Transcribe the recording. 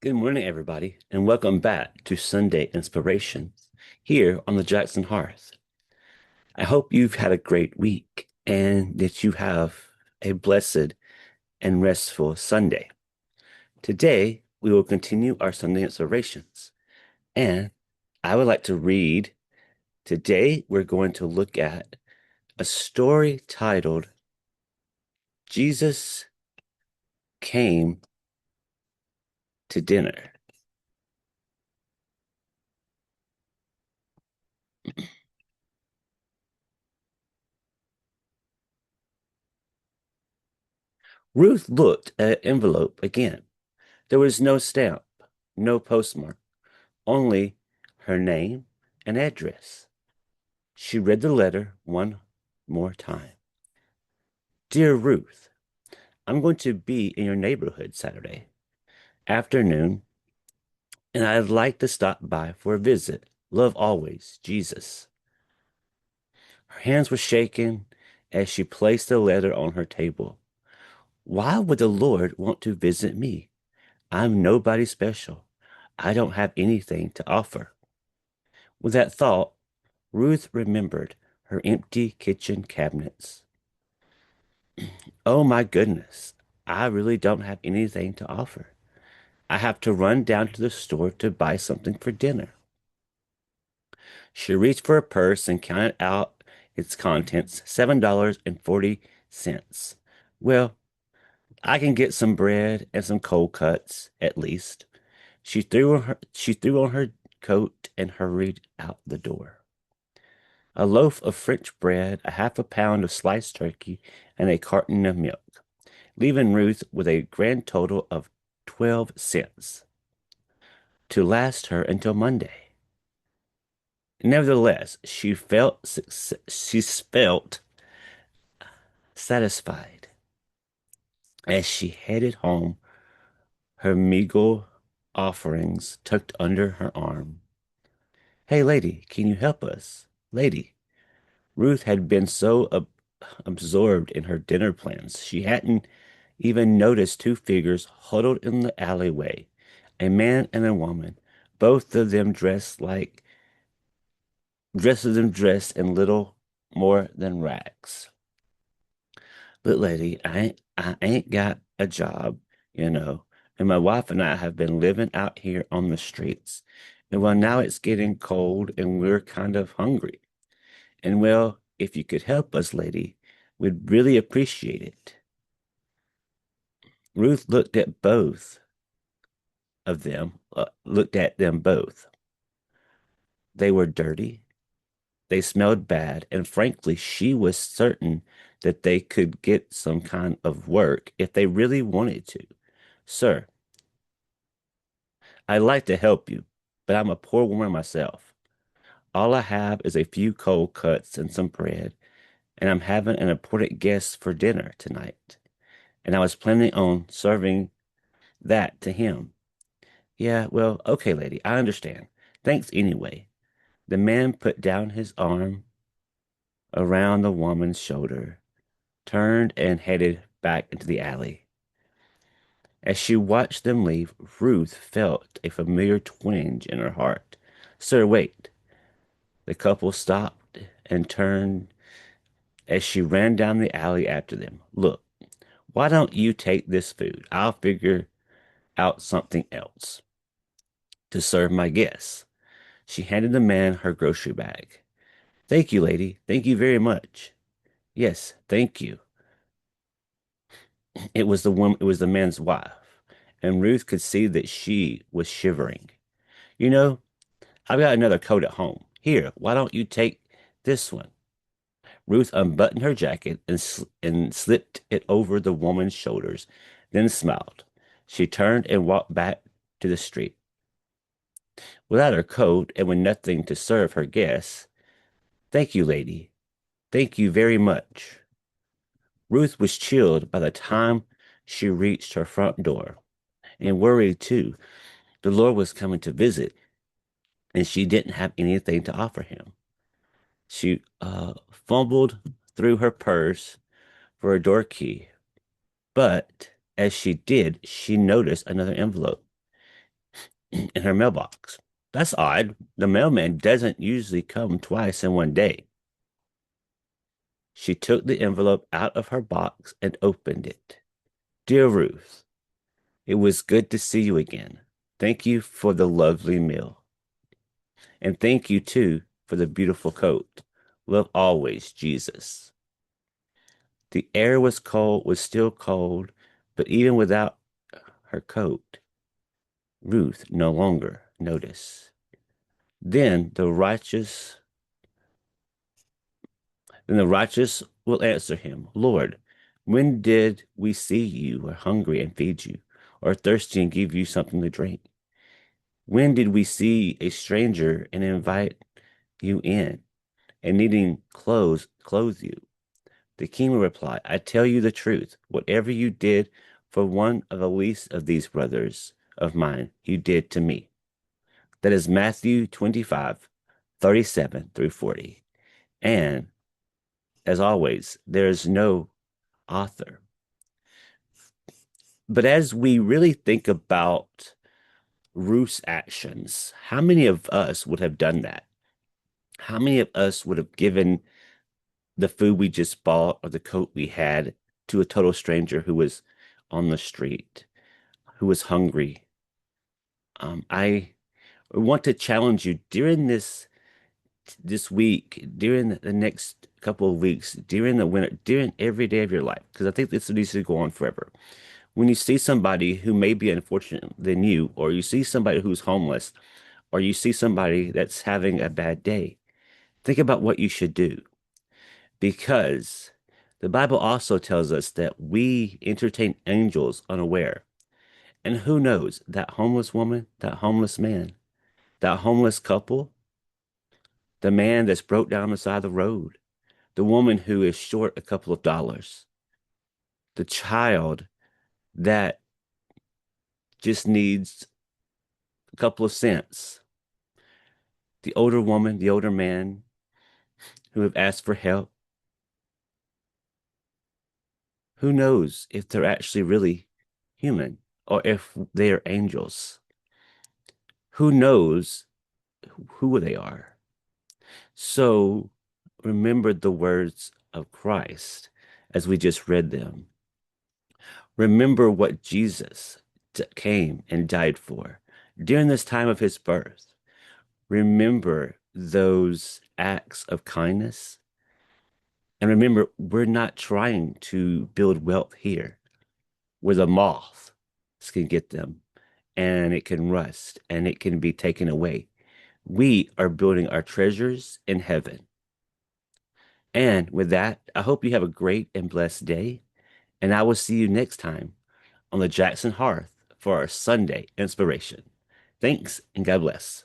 Good morning, everybody, and welcome back to Sunday Inspirations here on the Jackson Hearth. I hope you've had a great week and that you have a blessed and restful Sunday. Today, we will continue our Sunday Inspirations, and I would like to read. Today, we're going to look at a story titled Jesus Came to Dinner. Ruth looked at an envelope again. There was no stamp, no postmark, only her name and address. She read the letter one more time. Dear Ruth, I'm going to be in your neighborhood Saturday afternoon, and I'd like to stop by for a visit. Love always, Jesus. Her hands were shaking as she placed the letter on her table. Why would the Lord want to visit me? I'm nobody special. I don't have anything to offer. With that thought, Ruth remembered her empty kitchen cabinets. Oh my goodness, I really don't have anything to offer. I have to run down to the store to buy something for dinner. She reached for a purse and counted out its contents, $7.40. Well, I can get some bread and some cold cuts, at least. She threw on her coat and hurried out the door. A loaf of French bread, a half a pound of sliced turkey, and a carton of milk, leaving Ruth with a grand total of 12 cents to last her until Monday. Nevertheless, she felt satisfied as she headed home, her meager offerings tucked under her arm. Hey, lady, can you help us? Lady, Ruth had been so absorbed in her dinner plans, she hadn't even noticed two figures huddled in the alleyway, a man and a woman, both of them dressed in little more than rags. But lady, I ain't got a job, you know, and my wife and I have been living out here on the streets. And well, now it's getting cold and we're kind of hungry. And well, if you could help us, lady, we'd really appreciate it. Ruth looked at them both. They were dirty, they smelled bad, and frankly, she was certain that they could get some kind of work if they really wanted to. Sir, I'd like to help you, but I'm a poor woman myself. All I have is a few cold cuts and some bread, and I'm having an important guest for dinner tonight. And I was planning on serving that to him. Yeah, well, okay, lady, I understand. Thanks anyway. The man put down his arm around the woman's shoulder, turned and headed back into the alley. As she watched them leave, Ruth felt a familiar twinge in her heart. Sir, wait. The couple stopped and turned as she ran down the alley after them. Look, why don't you take this food? I'll figure out something else to serve my guests. She handed the man her grocery bag. Thank you, lady. Thank you very much. Yes, thank you. It was the man's wife, and Ruth could see that she was shivering. You know, I've got another coat at home. Here, why don't you take this one? Ruth unbuttoned her jacket and slipped it over the woman's shoulders, then smiled. She turned and walked back to the street. Without her coat and with nothing to serve her guests, thank you, lady. Thank you very much. Ruth was chilled by the time she reached her front door and worried too. The Lord was coming to visit, and she didn't have anything to offer him. She fumbled through her purse for a door key, but as she did, she noticed another envelope. in her mailbox. That's odd. The mailman doesn't usually come twice in one day. She took the envelope out of her box and opened it. Dear Ruth, it was good to see you again. Thank you for the lovely meal. And thank you too for the beautiful coat. Love always, Jesus. The air was still cold, but even without her coat, Ruth no longer noticed. Then the righteous, then the righteous will answer him, Lord, when did we see you are hungry and feed you, or thirsty and give you something to drink? When did we see a stranger and invite you in, and needing clothes, clothe you? The king will reply, I tell you the truth. Whatever you did for one of the least of these brothers of mine, you did to me. That is Matthew 25:37 through 40. And as always, there is no author. But as we really think about Ruth's actions, how many of us would have done that? How many of us would have given the food we just bought or the coat we had to a total stranger who was on the street, who was hungry? I want to challenge you during this week, during the next couple of weeks, during the winter, during every day of your life, because I think this needs to go on forever. When you see somebody who may be unfortunate than you, or you see somebody who's homeless, or you see somebody that's having a bad day, think about what you should do. Because the Bible also tells us that we entertain angels unaware. And who knows, that homeless woman, that homeless man, that homeless couple, the man that's broke down the side of the road, the woman who is short a couple of dollars, the child that just needs a couple of cents, the older woman, the older man who have asked for help. Who knows if they're actually really human or if they are angels? Who knows who they are? So remember the words of Christ as we just read them. Remember what Jesus came and died for during this time of his birth. Remember those acts of kindness. And remember, we're not trying to build wealth here where the moth can get them and it can rust and it can be taken away. We are building our treasures in heaven. And with that, I hope you have a great and blessed day. And I will see you next time on the Jackson Hearth for our Sunday inspiration. Thanks and God bless.